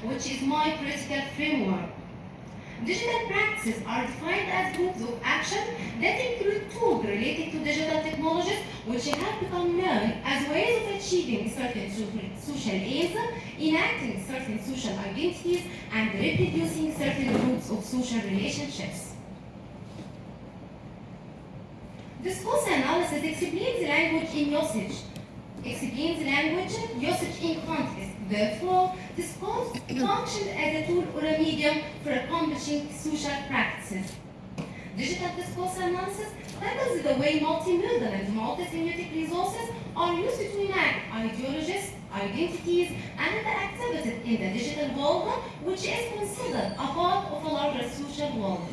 which is my critical framework. Digital practices are defined as groups of action that include tools related to digital technologies, which have become known as ways of achieving certain social aims, enacting certain social identities, and reproducing certain groups of social relationships. Discourse analysis explains language in usage, explains language usage in context. Therefore, discourse functions as a tool or a medium for accomplishing social practices. Digital discourse analysis tackles the way multimodal and multi-semiotic resources are used to enact ideologies, identities, and activities in the digital world, which is considered a part of a larger social world.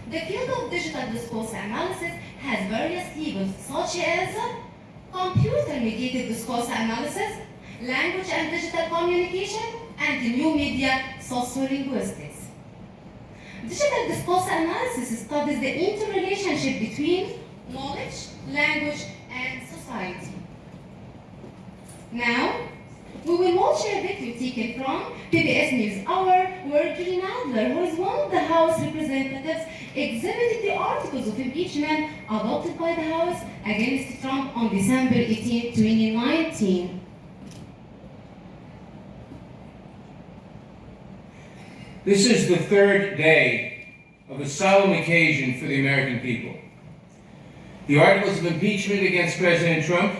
The field of digital discourse analysis has various levels, such as computer-mediated discourse analysis, language and digital communication, and new media sociolinguistics. Digital discourse analysis studies the interrelationship between knowledge, language, and society. Now, we will watch a video taken from PBS NewsHour, where Julie Nadler, who is one of the House representatives, exhibited the articles of impeachment adopted by the House against Trump on December 18, 2019. This is the third day of a solemn occasion for the American people. The articles of impeachment against President Trump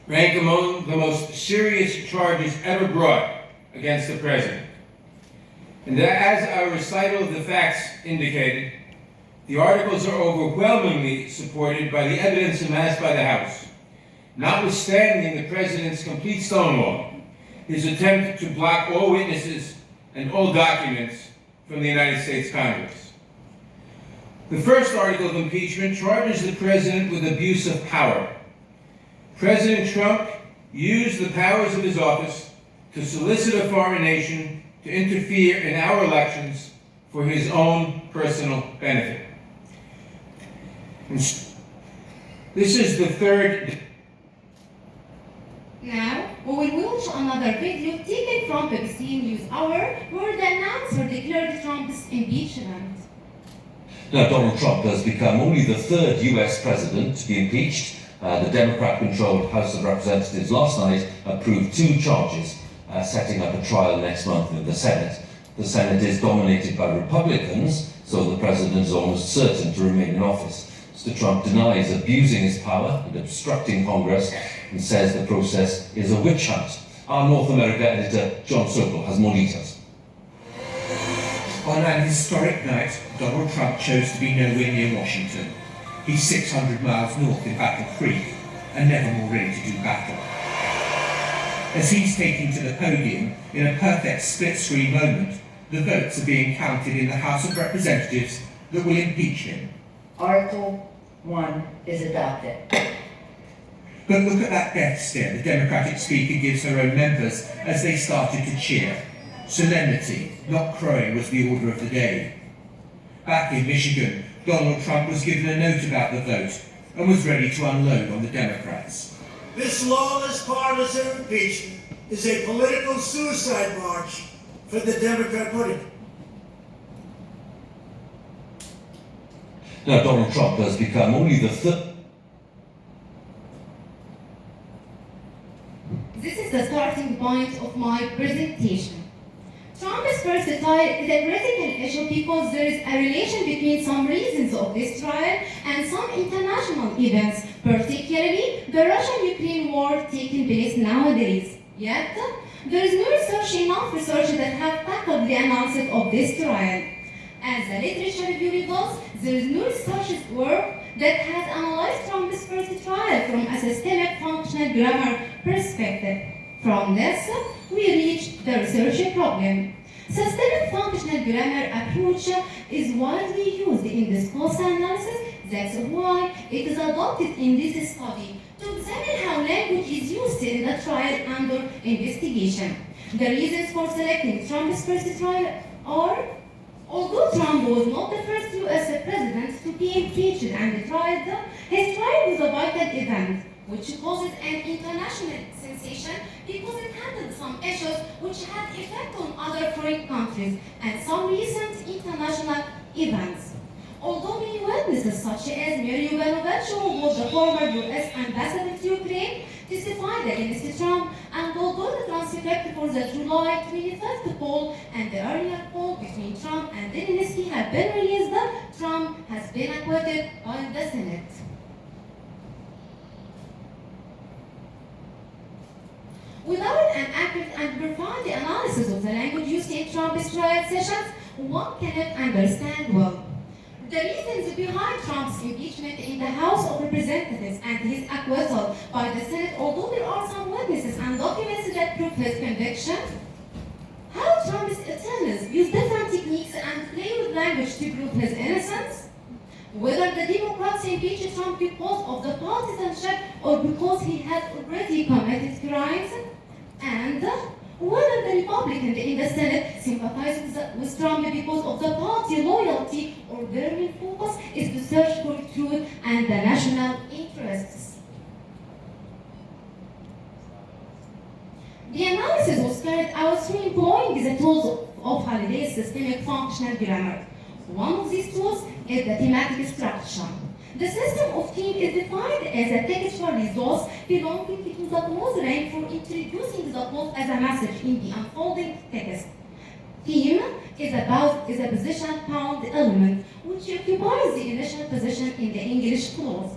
rank among the most serious charges ever brought against the president. And as our recital of the facts indicated, the articles are overwhelmingly supported by the evidence amassed by the House, notwithstanding the president's complete stonewalling, his attempt to block all witnesses and all documents from the United States Congress. The first article of impeachment charges the president with abuse of power. President Trump used the powers of his office to solicit a foreign nation to interfere in our elections for his own personal benefit. And this is the third. Now, we will watch another video taken from BBC NewsHour, where the announcer declared Trump's impeachment. Now, Donald Trump has become only the third US president to be impeached. The Democrat-controlled House of Representatives last night approved 2 charges, setting up a trial next month in the Senate. The Senate is dominated by Republicans, so the president is almost certain to remain in office. Mr. Trump denies abusing his power and obstructing Congress and says the process is a witch hunt. Our North America editor, John Sokol, has more details. On an historic night, Donald Trump chose to be nowhere near Washington. He's 600 miles north in Battle Creek and never more ready to do battle. As he's taking to the podium in a perfect split-screen moment, the votes are being counted in the House of Representatives that will impeach him. Article 1 is adopted. But look at that death stare the Democratic Speaker gives her own members as they started to cheer. Solemnity, not crowing, was the order of the day. Back in Michigan, Donald Trump was given a note about the vote and was ready to unload on the Democrats. This lawless partisan impeachment is a political suicide march for the Democrat Party. Now, Donald Trump has become only the third. This is the starting point of my presentation. Trump's first trial is a critical issue because there is a relation between some reasons of this trial and some international events, particularly the Russian-Ukraine war taking place nowadays. Yet, there is no enough research that have tackled the analysis of this trial. As the literature review reveals, there is no research work that has analyzed Trump's first trial from a systemic functional grammar perspective. From this, we reach the research problem. Systemic functional grammar approach is widely used in discourse analysis. That's why it is adopted in this study to examine how language is used in the trial under investigation. The reasons for selecting Trump's first trial are: although Trump was not the first US president to be impeached and tried, his trial was a vital event. which causes an international sensation because it handled some issues which had effect on other foreign countries and some recent international events. Although many witnesses such as Mary Yovanovitch, who was the former US ambassador to Ukraine, testified against Trump, and although the transcript for the July 25th poll and the earlier poll between Trump and Zelensky have been released, Trump has been acquitted by the Senate. Without an accurate and profound analysis of the language used in Trump's trial sessions, one cannot understand well the reasons behind Trump's impeachment in the House of Representatives and his acquittal by the Senate, although there are some witnesses and documents that prove his conviction. How Trump's attorneys use different techniques and play with language to prove his innocence. Whether the Democrats impeached Trump because of the partisanship or because he had already committed crimes. And whether the Republicans in the Senate sympathize with Trump because of the party loyalty or their main focus is to search for truth and the national interests. The analysis was carried out through employing the tools of Halliday's systemic functional grammar. One of these tools is the thematic structure. The system of theme is defined as a textual resource belonging to the clause rank for introducing the clause as a message in the unfolding text. Theme is a position-bound element which occupies the initial position in the English clause.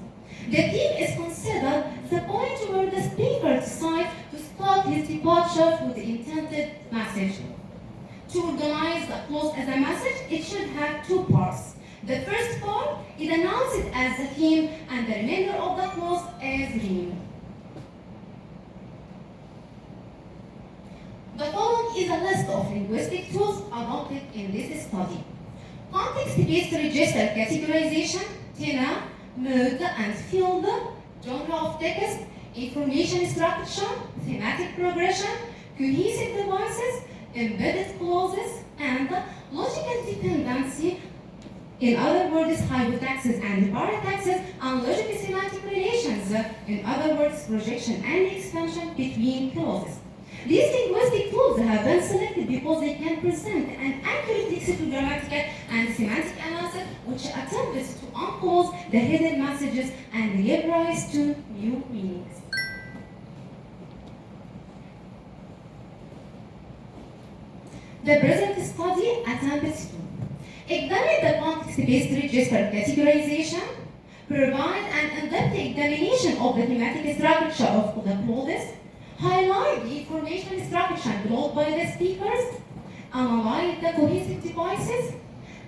The theme is considered the point where the speaker decides to start his departure for the intended message. To organize the clause as a message, it should have two parts. The first part is announced as the theme, and the remainder of the clause as rime. The following is a list of linguistic tools adopted in this study. Context-based register categorization, tenor, mood and field, genre of text, information structure, thematic progression, cohesive devices, embedded clauses, and logical dependency. In other words, hypotaxis and parataxis, and logical semantic relations. In other words, projection and expansion between clauses. These linguistic tools have been selected because they can present an accurate lexicogrammatical and semantic analysis which attempts to unclose the hidden messages and give rise to new meanings. The present study attempts to examine the context-based register categorization, provide an in-depth examination of the thematic structure of the clauses, highlight the information structure brought by the speakers, analyze the cohesive devices,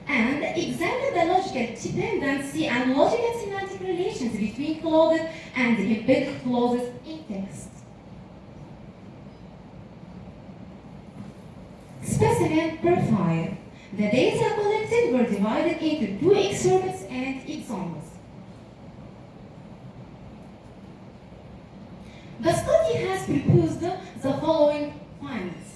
and examine the logical dependency and logical semantic relations between clauses and embedded clauses in text. Specimen profile. The data collected were divided into two excerpts and examples. The study has proposed the following findings.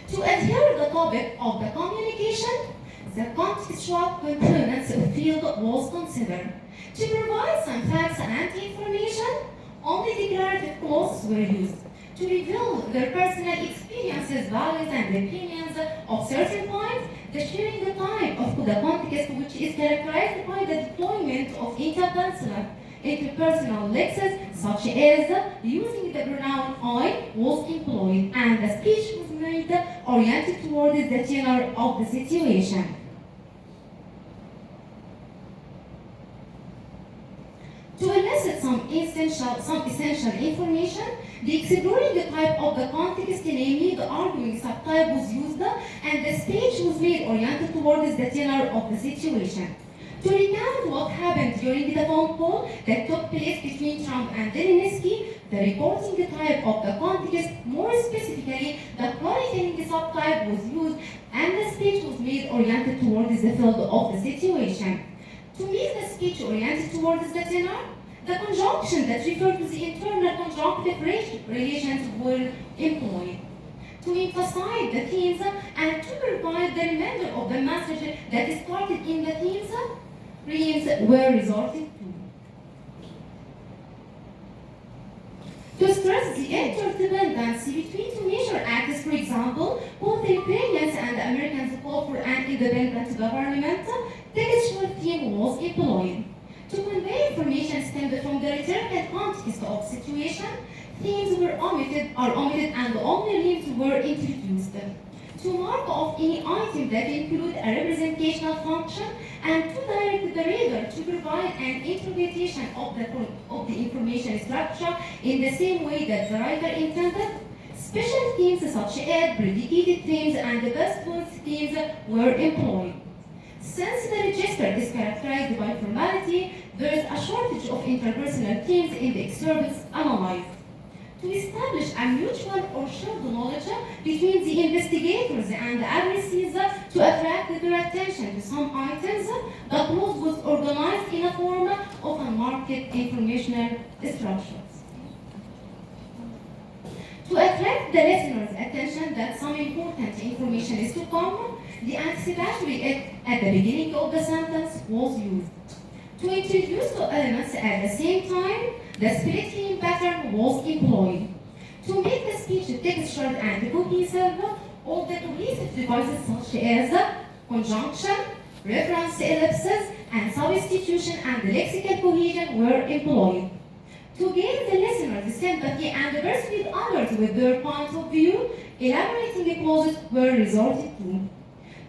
To adhere to the topic of the communication, the contextual components of field was considered. To provide some facts and information, only declarative clauses were used. To reveal their personal experiences, values, and opinions of certain points, the sharing the time of the context which is characterized by the deployment of interpersonal lexes such as using the pronoun I was employed and the speech was made oriented towards the tenor of the situation. To elicit some essential information, the exploring the type of the context, namely the arguing subtype was used, and the speech was made oriented towards the tenor of the situation. To recount what happened during the phone call that took place between Trump and Zelensky, the reporting type of the context, more specifically, the qualifying subtype was used, and the speech was made oriented towards the field of the situation. To make the speech oriented towards the tenor, the conjunction that referred to the internal conjunctive relations were employed. To emphasize the themes and to provide the remainder of the message that started in the themes, reams were resorted to. interdependency between two major actors, for example, both the Ukrainians and the Americans called for an independent government, textual theme was employed. To convey information stemmed from the rhetorical context of situation, themes are omitted and only names were introduced. To mark off any item that include a representational function and to direct the reader to provide an interpretation of the information structure in the same way that the writer intended, special themes such as predicated themes and the best words themes were employed. Since the register is characterized by formality, there is a shortage of interpersonal themes in the excerpts analyzed. To establish a mutual or shared knowledge between the investigators and the addressees to attract their attention to some items, the clause was organized in a form of unmarked informational structures. To attract the listener's attention that some important information is to come, the anticipatory at the beginning of the sentence was used. To introduce two elements at the same time, the split theme pattern was employed. To make the speech textured and cohesive, all the cohesive devices such as conjunction, reference ellipses, and substitution and lexical cohesion were employed. To gain the listener's sympathy and persuade others with their point of view, elaborating clauses were resorted to.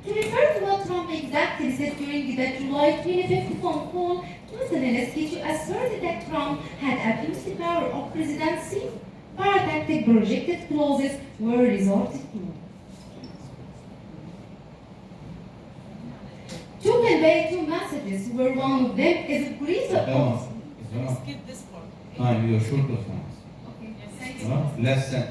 To refer to what Trump exactly said during the July 25th phone call to Zelensky to assert that Trump had abused the power of presidency, paratactic projected clauses were resorted to. To convey two messages where one of them is greater. Skip this part. You're short of times. Okay, thank you. Less than